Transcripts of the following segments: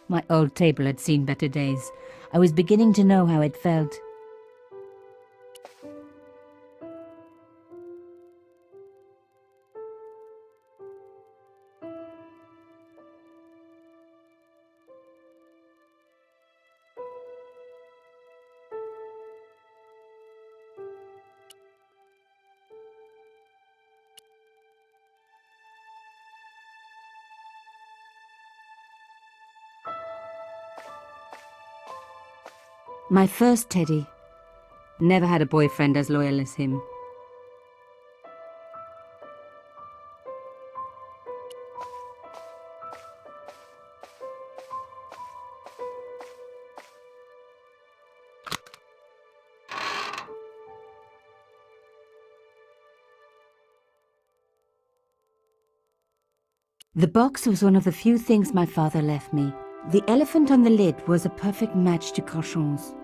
My old table had seen better days. I was beginning to know how it felt. My first teddy. Never had a boyfriend as loyal as him. The box was one of the few things my father left me. The elephant on the lid was a perfect match to Cochon's.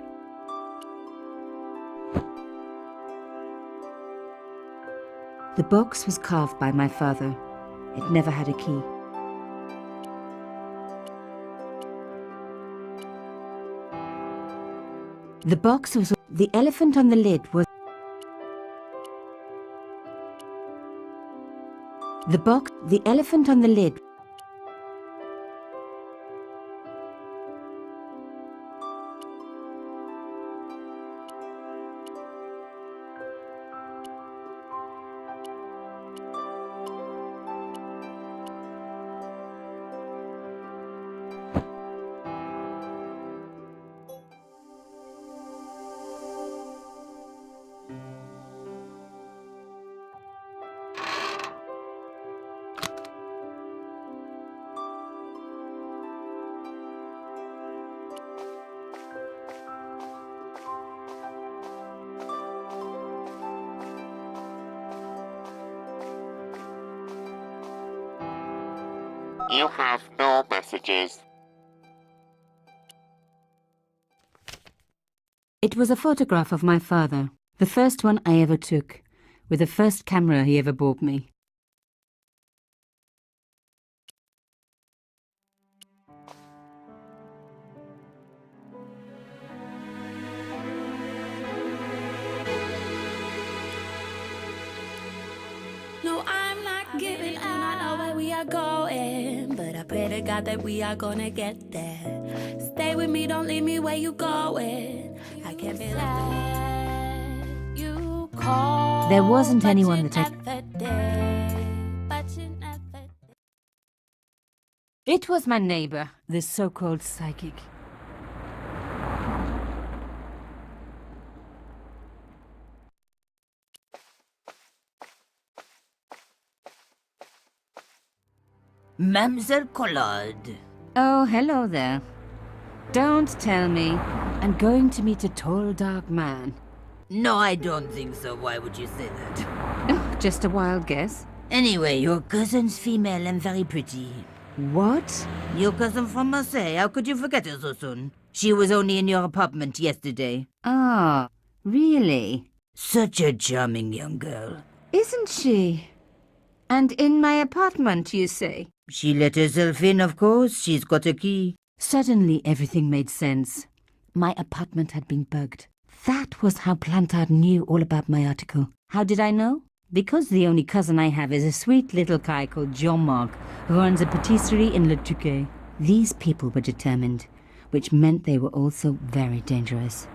The box was carved by my father. It never had a key. The box was... The elephant on the lid was... The box... The elephant on the lid... You have no messages. It was a photograph of my father, the first one I ever took, with the first camera he ever bought me. No, I'm not giving up. I know where we are going, but I pray to God that we are gonna get there. Stay with me, don't leave me where you going. I can't be like you call. There wasn't anyone that It was my neighbor, the so-called psychic. Mademoiselle Collard. Oh, hello there. Don't tell me. I'm going to meet a tall, dark man. No, I don't think so. Why would you say that? Oh, just a wild guess. Anyway, your cousin's female and very pretty. What? Your cousin from Marseille. How could you forget her so soon? She was only in your apartment yesterday. Ah, really? Such a charming young girl. Isn't she? And in my apartment, you say? She let herself in, of course. She's got a key. Suddenly, everything made sense. My apartment had been bugged. That was how Plantard knew all about my article. How did I know? Because the only cousin I have is a sweet little guy called Jean-Marc, who runs a patisserie in Le Touquet. These people were determined, which meant they were also very dangerous.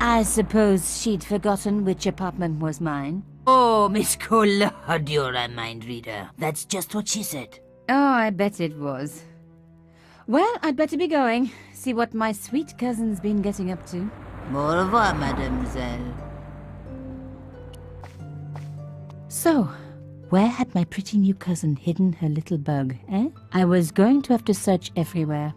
I suppose she'd forgotten which apartment was mine. Oh, Miss Collard, you're a mind reader. That's just what she said. Oh, I bet it was. Well, I'd better be going. See what my sweet cousin's been getting up to. Au revoir, mademoiselle. So, where had my pretty new cousin hidden her little bug, eh? I was going to have to search everywhere.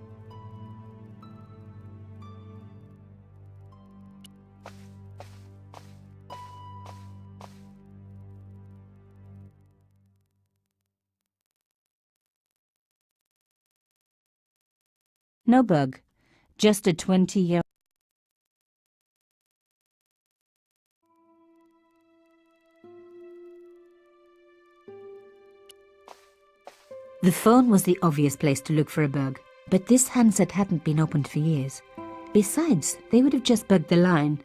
No bug, just a 20-year... The phone was the obvious place to look for a bug. But this handset hadn't been opened for years. Besides, they would have just bugged the line.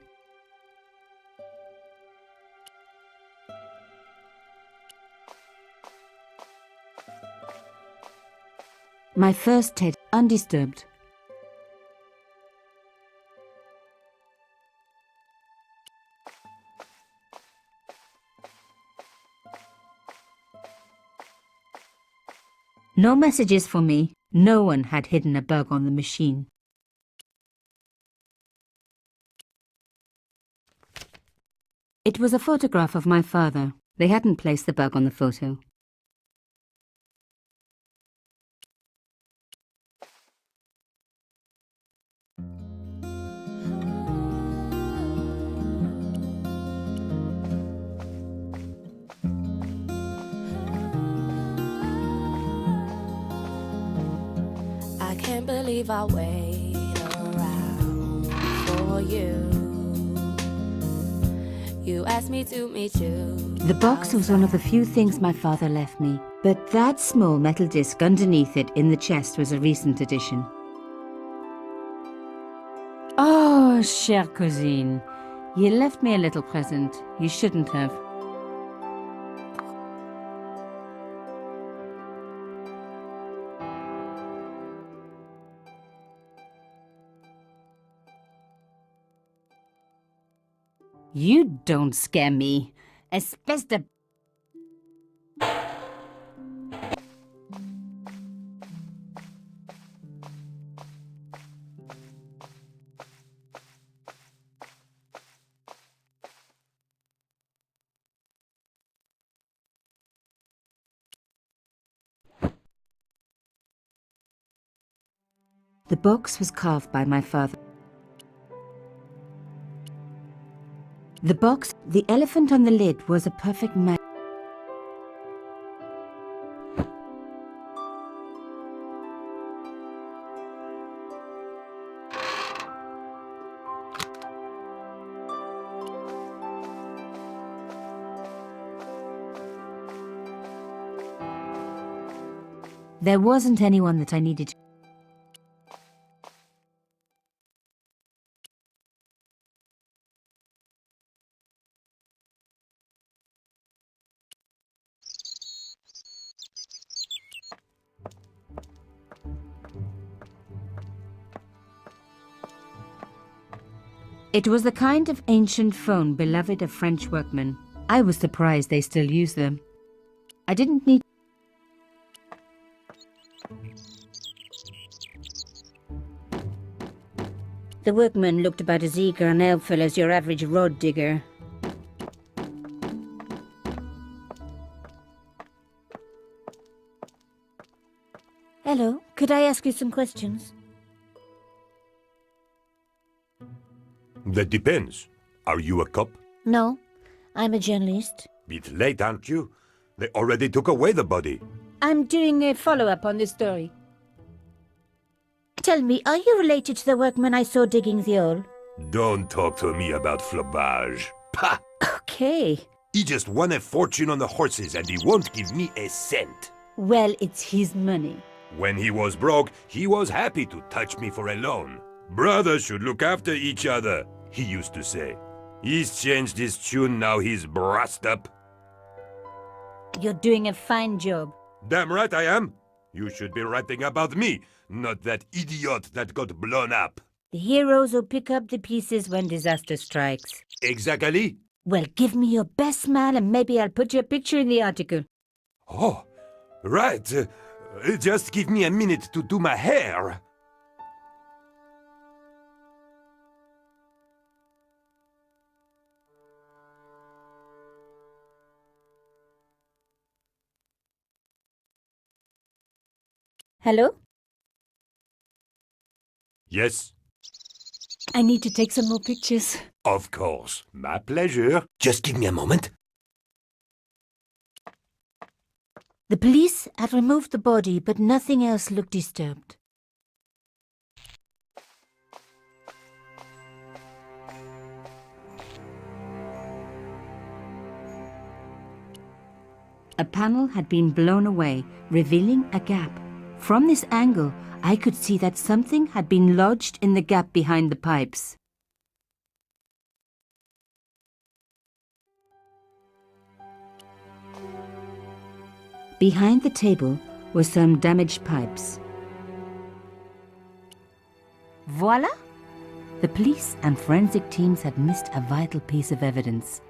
My first head, undisturbed. No messages for me. No one had hidden a bug on the machine. It was a photograph of my father. They hadn't placed the bug on the photo. I can't believe I wait around for you. You asked me to meet you. The box was one of the few things my father left me, but that small metal disc underneath it in the chest was a recent addition. Oh, chère cousine, you left me a little present. You shouldn't have. You don't scare me. Espèce de... The box was carved by my father. The box, the elephant on the lid, was a perfect match. There wasn't anyone that I needed. It was the kind of ancient phone beloved of French workmen. I was surprised they still use them. I didn't need... The workman looked about as eager and helpful as your average rod digger. Hello, could I ask you some questions? That depends. Are you a cop? No, I'm a journalist. Bit late, aren't you? They already took away the body. I'm doing a follow-up on this story. Tell me, are you related to the workman I saw digging the hole? Don't talk to me about flobage. Pah! Okay. He just won a fortune on the horses and he won't give me a cent. Well, it's his money. When he was broke, he was happy to touch me for a loan. Brothers should look after each other, he used to say. He's changed his tune, now he's brassed up. You're doing a fine job. Damn right I am. You should be writing about me, not that idiot that got blown up. The heroes who pick up the pieces when disaster strikes. Exactly. Well, give me your best smile and maybe I'll put your picture in the article. Oh, right. Just give me a minute to do my hair. Hello? Yes, I need to take some more pictures. of course. My pleasure. Just give me a moment. The police had removed the body, but nothing else looked disturbed. A panel had been blown away, revealing a gap. From this angle, I could see that something had been lodged in the gap behind the pipes. Behind the table were some damaged pipes. Voila! The police and forensic teams had missed a vital piece of evidence.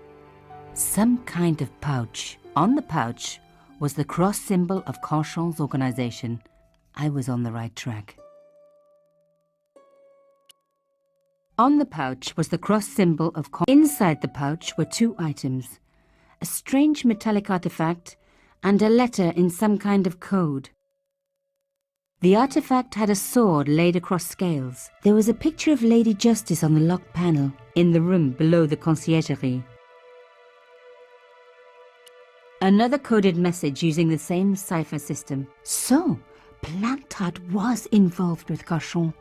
Some kind of pouch. On the pouch was the cross symbol of Conchon's organization. I was on the right track. On the pouch was the cross symbol of Inside the pouch were two items, a strange metallic artifact and a letter in some kind of code. The artifact had a sword laid across scales. There was a picture of Lady Justice on the locked panel in the room below the conciergerie. Another coded message using the same cipher system. So, Plantard was involved with Conchon.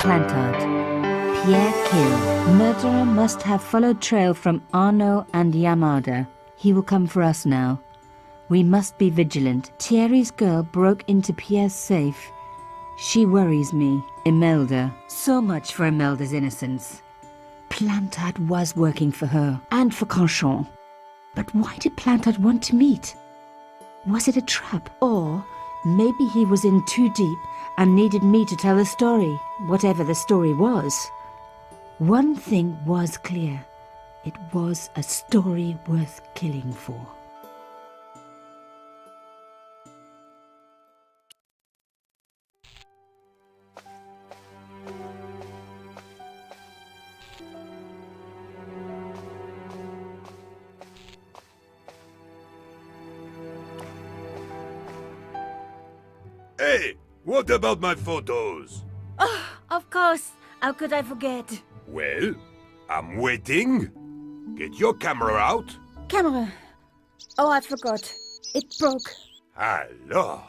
Plantard. Pierre Kill. Murderer must have followed trail from Arnaud and Yamada. He will come for us now. We must be vigilant. Thierry's girl broke into Pierre's safe. She worries me. Imelda. So much for Imelda's innocence. Plantard was working for her, and for Conchon. But why did Plantard want to meet? Was it a trap? Or Maybe he was in too deep and needed me to tell the story, whatever the story was. One thing was clear. It was a story worth killing for. Hey, what about my photos? Of course. How could I forget? Well, I'm waiting. Get your camera out. Camera. Oh, I forgot. It broke. Hello.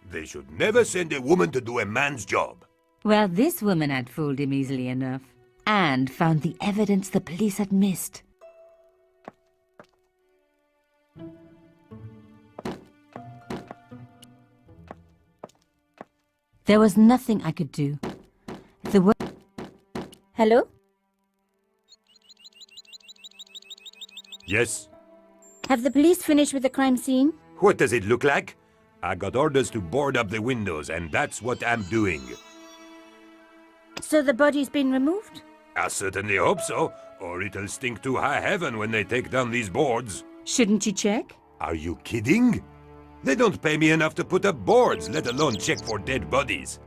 They should never send a woman to do a man's job. Well, this woman had fooled him easily enough, and found the evidence the police had missed. There was nothing I could do. Hello? Yes? Have the police finished with the crime scene? What does it look like? I got orders to board up the windows, and that's what I'm doing. So the body's been removed? I certainly hope so, or it'll stink to high heaven when they take down these boards. Shouldn't you check? Are you kidding? They don't pay me enough to put up boards, let alone check for dead bodies.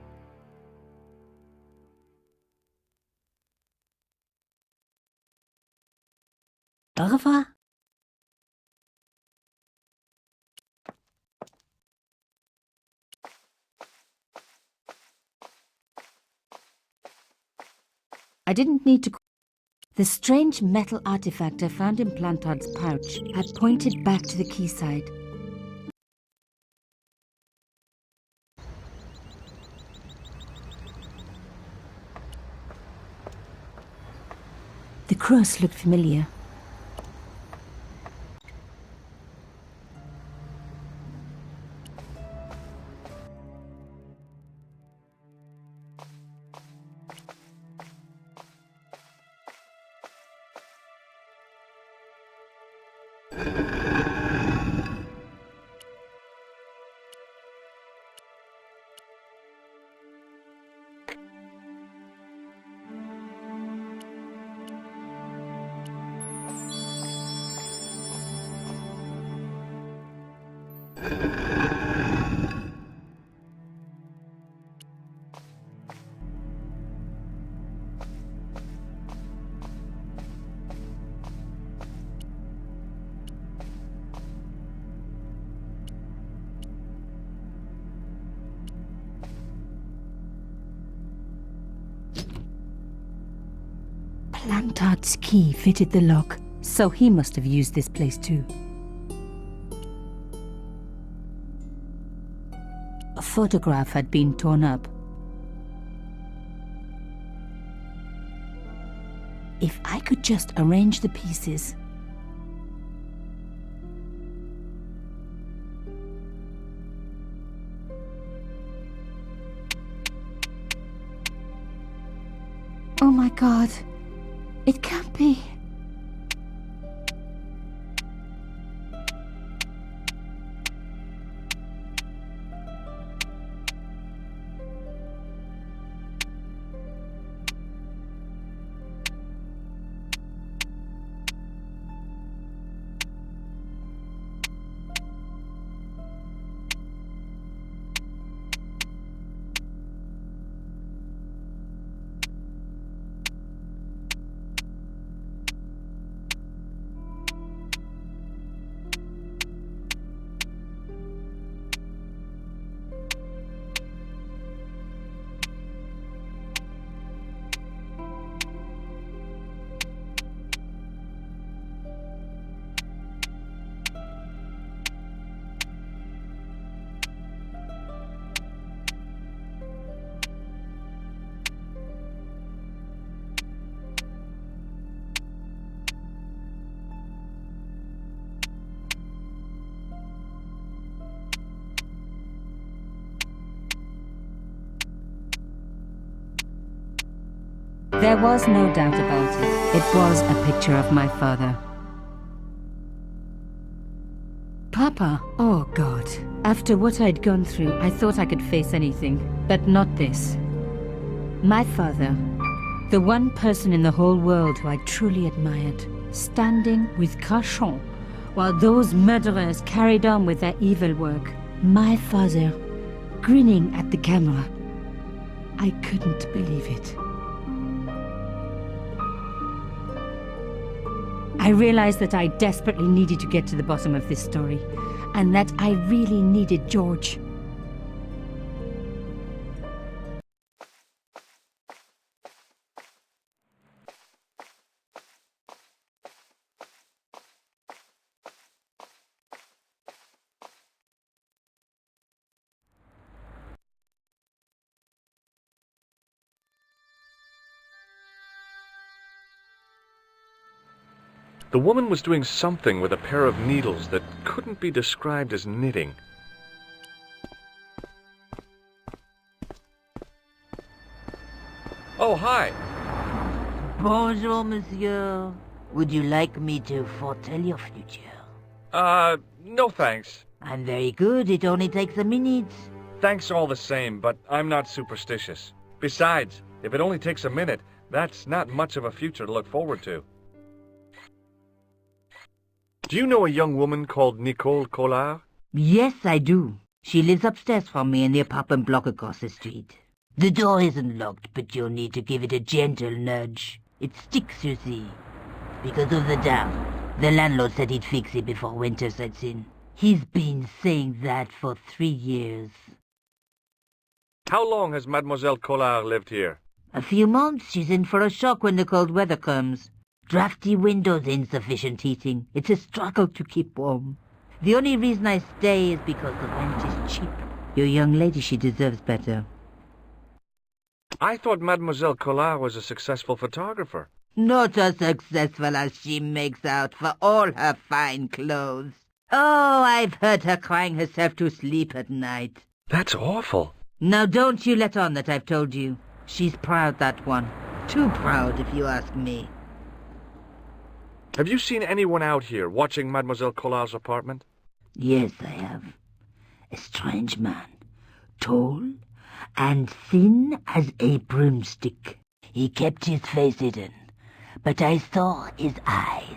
Au revoir. I didn't need to... The strange metal artifact I found in Plantard's pouch had pointed back to the quayside. The cross looked familiar. Plantard's key fitted the lock, so he must have used this place too. A photograph had been torn up. If I could just arrange the pieces. Oh my God. It can't be. There was no doubt about it. It was a picture of my father. Papa, oh God. After what I'd gone through, I thought I could face anything, but not this. My father, the one person in the whole world who I truly admired, standing with Crachon while those murderers carried on with their evil work. My father, grinning at the camera. I couldn't believe it. I realized that I desperately needed to get to the bottom of this story, and that I really needed George. The woman was doing something with a pair of needles that couldn't be described as knitting. Oh, hi. Bonjour, monsieur. Would you like me to foretell your future? No thanks. I'm very good. It only takes a minute. Thanks all the same, but I'm not superstitious. Besides, if it only takes a minute, that's not much of a future to look forward to. Do you know a young woman called Nicole Collard? Yes, I do. She lives upstairs from me in the apartment block across the street. The door isn't locked, but you'll need to give it a gentle nudge. It sticks, you see. Because of the damp. The landlord said he'd fix it before winter sets in. He's been saying that for 3 years. How long has Mademoiselle Collard lived here? A few months. She's in for a shock when the cold weather comes. Drafty windows, insufficient heating. It's a struggle to keep warm. The only reason I stay is because the rent is cheap. Your young lady, she deserves better. I thought Mademoiselle Collard was a successful photographer. Not as successful as she makes out for all her fine clothes. Oh, I've heard her crying herself to sleep at night. That's awful. Now don't you let on that I've told you. She's proud, that one. Too proud, if you ask me. Have you seen anyone out here watching Mademoiselle Collard's apartment? Yes, I have. A strange man. Tall and thin as a broomstick. He kept his face hidden, but I saw his eyes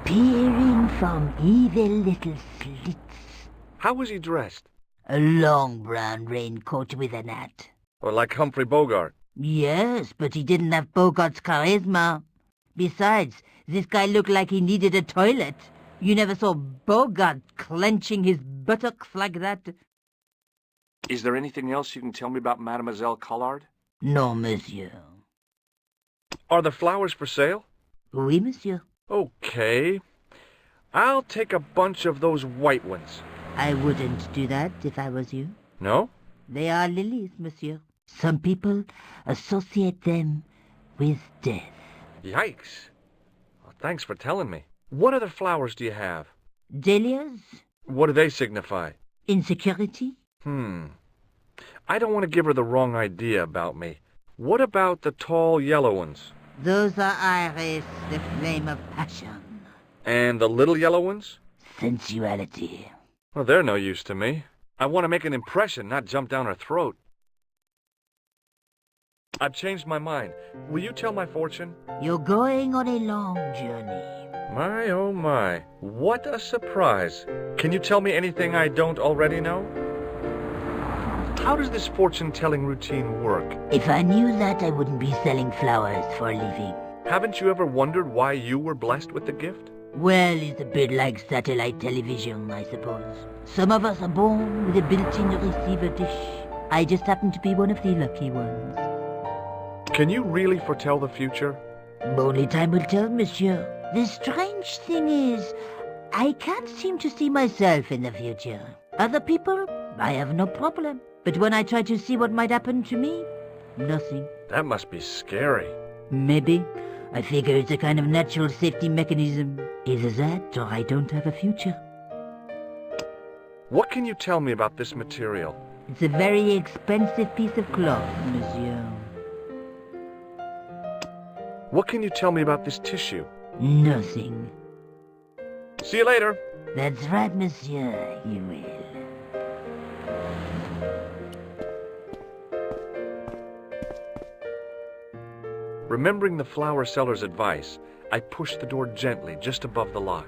peering from evil little slits. How was he dressed? A long brown raincoat with an hat. Or like Humphrey Bogart? Yes, but he didn't have Bogart's charisma. Besides, this guy looked like he needed a toilet. You never saw Bogart clenching his buttocks like that. Is there anything else you can tell me about Mademoiselle Collard? No, monsieur. Are the flowers for sale? Oui, monsieur. Okay. I'll take a bunch of those white ones. I wouldn't do that if I was you. No? They are lilies, monsieur. Some people associate them with death. Yikes. Well, thanks for telling me. What other flowers do you have? Dahlias? What do they signify? Insecurity? I don't want to give her the wrong idea about me. What about the tall yellow ones? Those are iris, the flame of passion. And the little yellow ones? Sensuality. Well, they're no use to me. I want to make an impression, not jump down her throat. I've changed my mind. Will you tell my fortune? You're going on a long journey. My, oh my. What a surprise. Can you tell me anything I don't already know? How does this fortune-telling routine work? If I knew that, I wouldn't be selling flowers for a living. Haven't you ever wondered why you were blessed with the gift? Well, it's a bit like satellite television, I suppose. Some of us are born with a built-in receiver dish. I just happen to be one of the lucky ones. Can you really foretell the future? Only time will tell, monsieur. The strange thing is, I can't seem to see myself in the future. Other people, I have no problem. But when I try to see what might happen to me, nothing. That must be scary. Maybe. I figure it's a kind of natural safety mechanism. Either that, or I don't have a future. What can you tell me about this material? It's a very expensive piece of cloth, monsieur. What can you tell me about this tissue? Nothing. See you later. That's right, monsieur, you will. Remembering the flower seller's advice, I pushed the door gently just above the lock.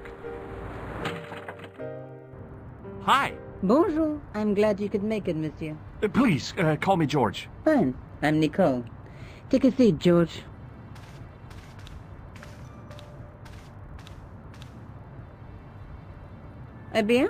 Hi. Bonjour. I'm glad you could make it, monsieur. Please, call me George. Fine. I'm Nicole. Take a seat, George. Eh bien?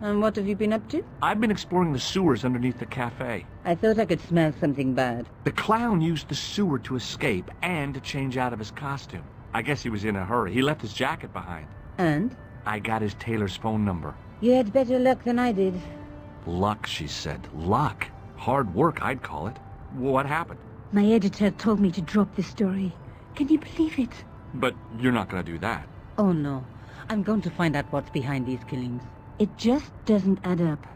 And what have you been up to? I've been exploring the sewers underneath the cafe. I thought I could smell something bad. The clown used the sewer to escape and to change out of his costume. I guess he was in a hurry. He left his jacket behind. And? I got his tailor's phone number. You had better luck than I did. Luck, she said. Luck. Hard work, I'd call it. What happened? My editor told me to drop this story. Can you believe it? But you're not going to do that. Oh no. I'm going to find out what's behind these killings. It just doesn't add up.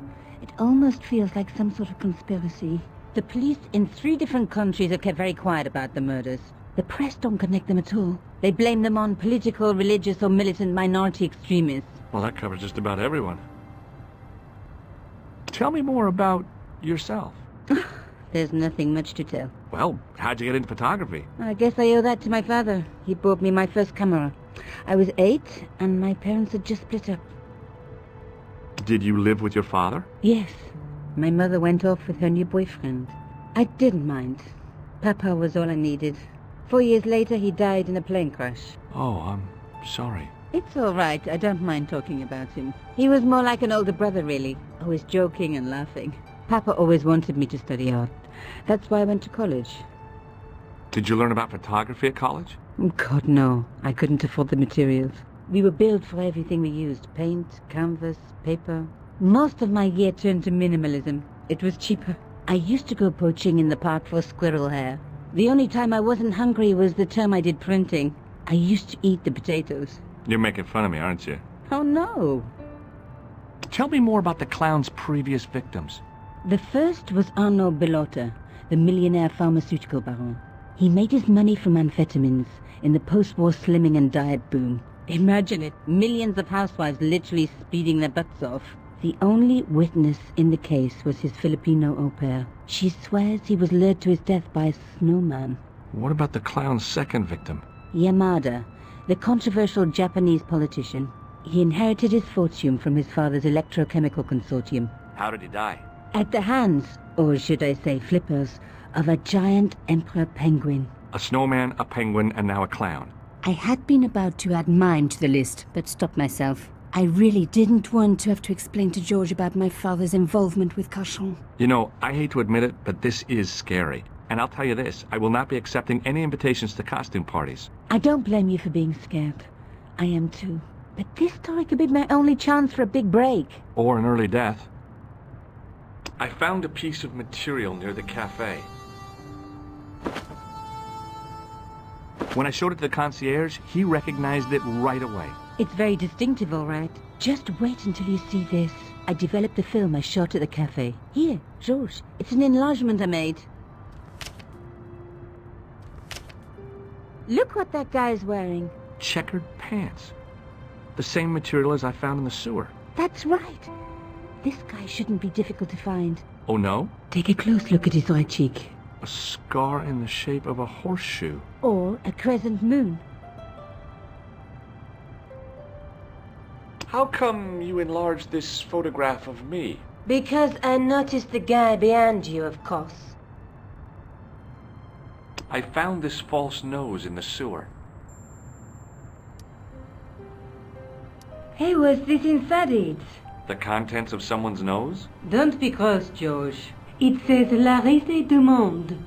It almost feels like some sort of conspiracy. The police in 3 different countries have kept very quiet about the murders. The press don't connect them at all. They blame them on political, religious, or militant minority extremists. Well, that covers just about everyone. Tell me more about yourself. There's nothing much to tell. Well, how'd you get into photography? I guess I owe that to my father. He bought me my first camera. I was 8, and my parents had just split up. Did you live with your father? Yes. My mother went off with her new boyfriend. I didn't mind. Papa was all I needed. 4 years later, he died in a plane crash. Oh, I'm sorry. It's all right. I don't mind talking about him. He was more like an older brother, really. Always joking and laughing. Papa always wanted me to study art. That's why I went to college. Did you learn about photography at college? God, no. I couldn't afford the materials. We were billed for everything we used. Paint, canvas, paper. Most of my year turned to minimalism. It was cheaper. I used to go poaching in the park for squirrel hair. The only time I wasn't hungry was the term I did printing. I used to eat the potatoes. You're making fun of me, aren't you? Oh, no. Tell me more about the clown's previous victims. The first was Arnaud Bellotta, the millionaire pharmaceutical baron. He made his money from amphetamines in the post-war slimming and diet boom. Imagine it, millions of housewives literally speeding their butts off. The only witness in the case was his Filipino au pair. She swears he was lured to his death by a snowman. What about the clown's second victim? Yamada, the controversial Japanese politician. He inherited his fortune from his father's electrochemical consortium. How did he die? At the hands, or should I say flippers, of a giant emperor penguin. A snowman, a penguin, and now a clown. I had been about to add mine to the list, but stopped myself. I really didn't want to have to explain to George about my father's involvement with Cauchon. You know, I hate to admit it, but this is scary. And I'll tell you this, I will not be accepting any invitations to costume parties. I don't blame you for being scared. I am too. But this story could be my only chance for a big break. Or an early death. I found a piece of material near the cafe. When I showed it to the concierge, he recognized it right away. It's very distinctive, all right. Just wait until you see this. I developed a film I shot at the cafe. Here, George, it's an enlargement I made. Look what that guy's wearing. Checkered pants. The same material as I found in the sewer. That's right. This guy shouldn't be difficult to find. Oh no? Take a close look at his right cheek. A scar in the shape of a horseshoe. Or a crescent moon. How come you enlarged this photograph of me? Because I noticed the guy behind you, of course. I found this false nose in the sewer. Hey, what's this inside it? The contents of someone's nose? Don't be cross, George. It says La Risée du Monde.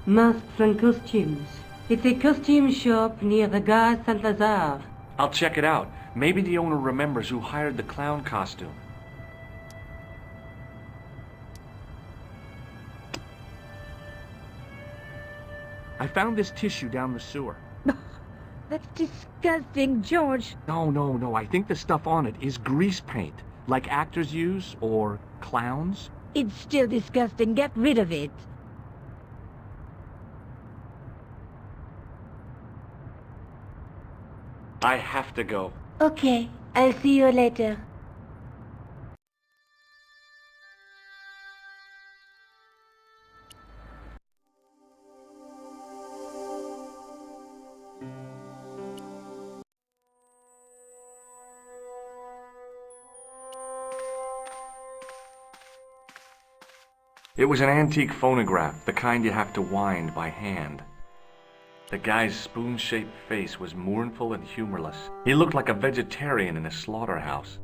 Masks and costumes. It's a costume shop near the Gare Saint-Lazare. I'll check it out. Maybe the owner remembers who hired the clown costume. I found this tissue down the sewer. That's disgusting, George. No. I think the stuff on it is grease paint, like actors use, or clowns. It's still disgusting. Get rid of it. I have to go. Okay, I'll see you later. It was an antique phonograph, the kind you have to wind by hand. The guy's spoon-shaped face was mournful and humorless. He looked like a vegetarian in a slaughterhouse.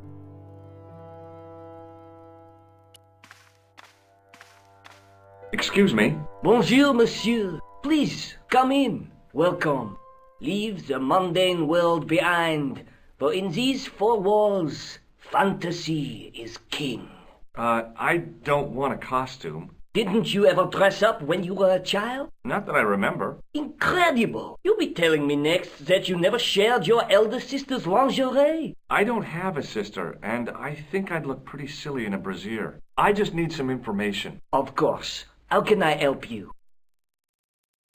Excuse me? Bonjour, monsieur. Please, come in. Welcome. Leave the mundane world behind, for in these four walls, fantasy is king. I don't want a costume. Didn't you ever dress up when you were a child? Not that I remember. Incredible! You'll be telling me next that you never shared your elder sister's lingerie. I don't have a sister, and I think I'd look pretty silly in a brassiere. I just need some information. Of course. How can I help you?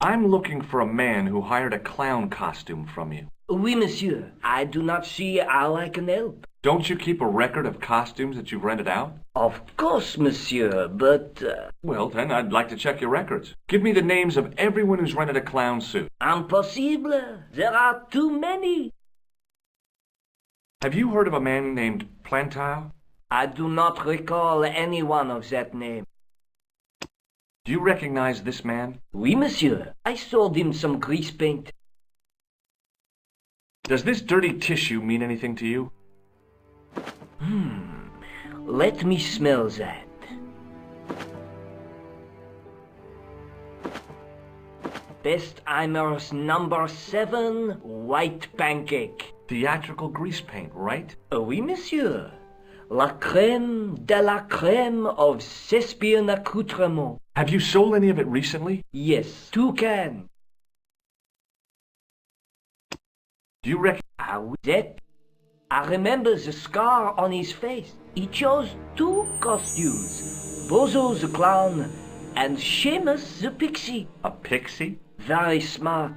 I'm looking for a man who hired a clown costume from you. Oui, monsieur. I do not see how I can help. Don't you keep a record of costumes that you've rented out? Of course, monsieur, but... Well, then I'd like to check your records. Give me the names of everyone who's rented a clown suit. Impossible. There are too many. Have you heard of a man named Plantile? I do not recall anyone of that name. Do you recognize this man? Oui, monsieur. I sold him some grease paint. Does this dirty tissue mean anything to you? Let me smell that. Bestheimer's number 7 white pancake. Theatrical grease paint, right? Oui, monsieur. La crème de la crème of Thespian accoutrement. Have you sold any of it recently? Yes, 2 cans. Do you reckon... That? I remember the scar on his face. He chose 2 costumes. Bozo the clown and Seamus the pixie. A pixie? Very smart.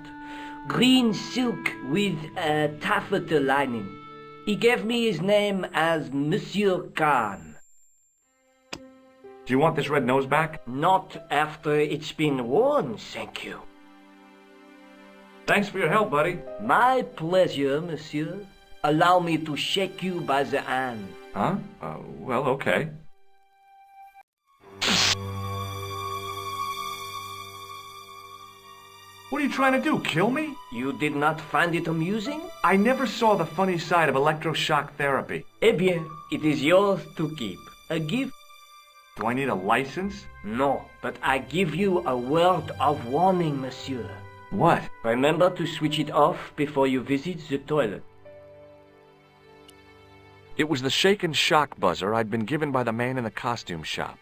Green silk with a taffeta lining. He gave me his name as Monsieur Khan. Do you want this red nose back? Not after it's been worn, thank you. Thanks for your help, buddy. My pleasure, monsieur. Allow me to shake you by the hand. Huh? Well, okay. What are you trying to do, kill me? You did not find it amusing? I never saw the funny side of electroshock therapy. Eh bien, it is yours to keep. A gift? Do I need a license? No, but I give you a word of warning, monsieur. What? Remember to switch it off before you visit the toilet. It was the shake and shock buzzer I'd been given by the man in the costume shop.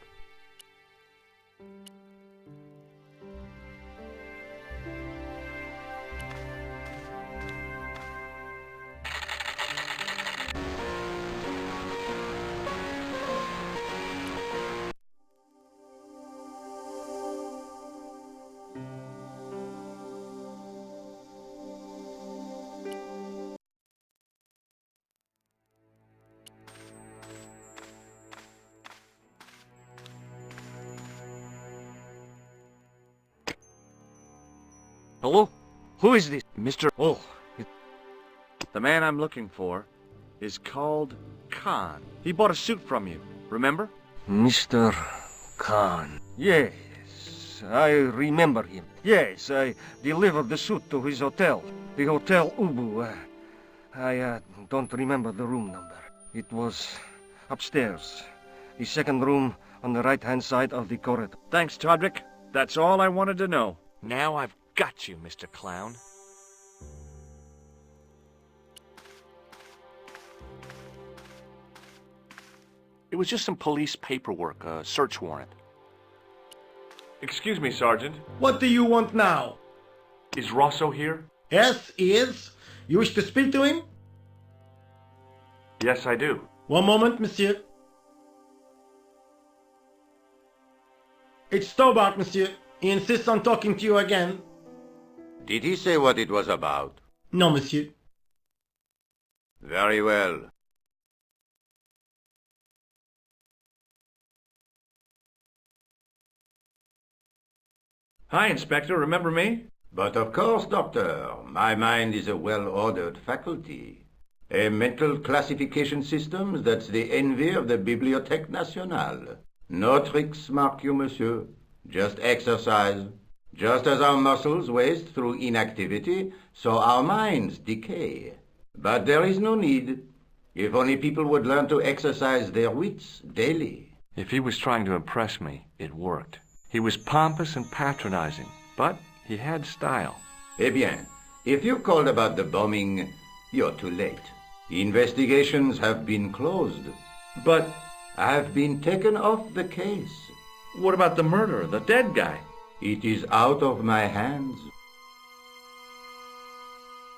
Hello? Who is this? Mr. The man I'm looking for is called Khan. He bought a suit from you, remember? Mr. Khan. Yes, I remember him. Yes, I delivered the suit to his hotel. The Hotel Ubu. I don't remember the room number. It was upstairs. The second room on the right-hand side of the corridor. Thanks, Todrick. That's all I wanted to know. Now I've got you, Mr. Clown. It was just some police paperwork, a search warrant. Excuse me, Sergeant. What do you want now? Is Rosso here? Yes, he is. You wish to speak to him? Yes, I do. One moment, monsieur. It's Stobart, monsieur. He insists on talking to you again. Did he say what it was about? No, monsieur. Very well. Hi, Inspector. Remember me? But of course, Doctor. My mind is a well-ordered faculty. A mental classification system that's the envy of the Bibliothèque Nationale. No tricks, mark you, monsieur. Just exercise. Just as our muscles waste through inactivity, so our minds decay. But there is no need. If only people would learn to exercise their wits daily. If he was trying to impress me, it worked. He was pompous and patronizing, but he had style. Eh bien, if you called about the bombing, you're too late. Investigations have been closed. But I've been taken off the case. what about the murderer, the dead guy? It is out of my hands.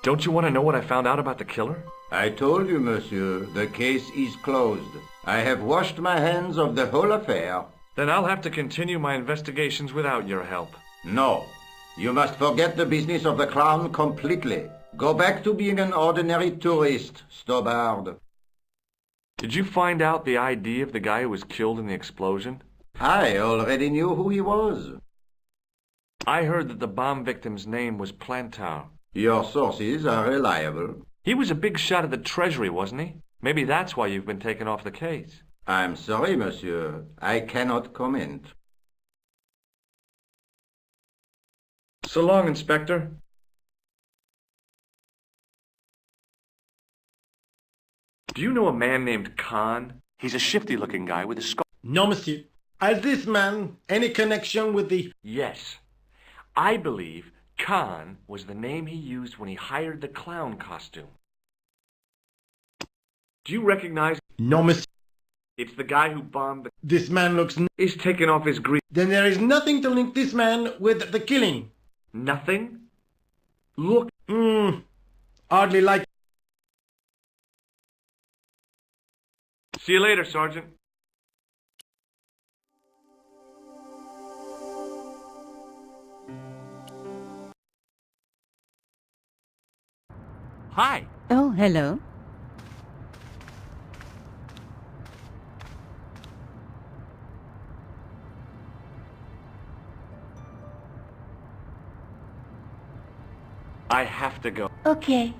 Don't you want to know what I found out about the killer? I told you, monsieur, the case is closed. I have washed my hands of the whole affair. Then I'll have to continue my investigations without your help. No, you must forget the business of the crown completely. Go back to being an ordinary tourist, Stobard. Did you find out the ID of the guy who was killed in the explosion? I already knew who he was. I heard that the bomb victim's name was Plantar. Your sources are reliable. He was a big shot at the Treasury, wasn't he? Maybe that's why you've been taken off the case. I'm sorry, monsieur. I cannot comment. So long, Inspector. Do you know a man named Khan? He's a shifty-looking guy with a scar. No, monsieur. Has this man any connection with the... Yes. I believe Khan was the name he used when he hired the clown costume. Do you recognize? No, monsieur. It's the guy who bombed the... This man looks... He's taken off his green... Then there is nothing to link this man with the killing. Nothing? Look... Hardly like... See you later, Sergeant. Hi. Oh, hello. I have to go. Okay.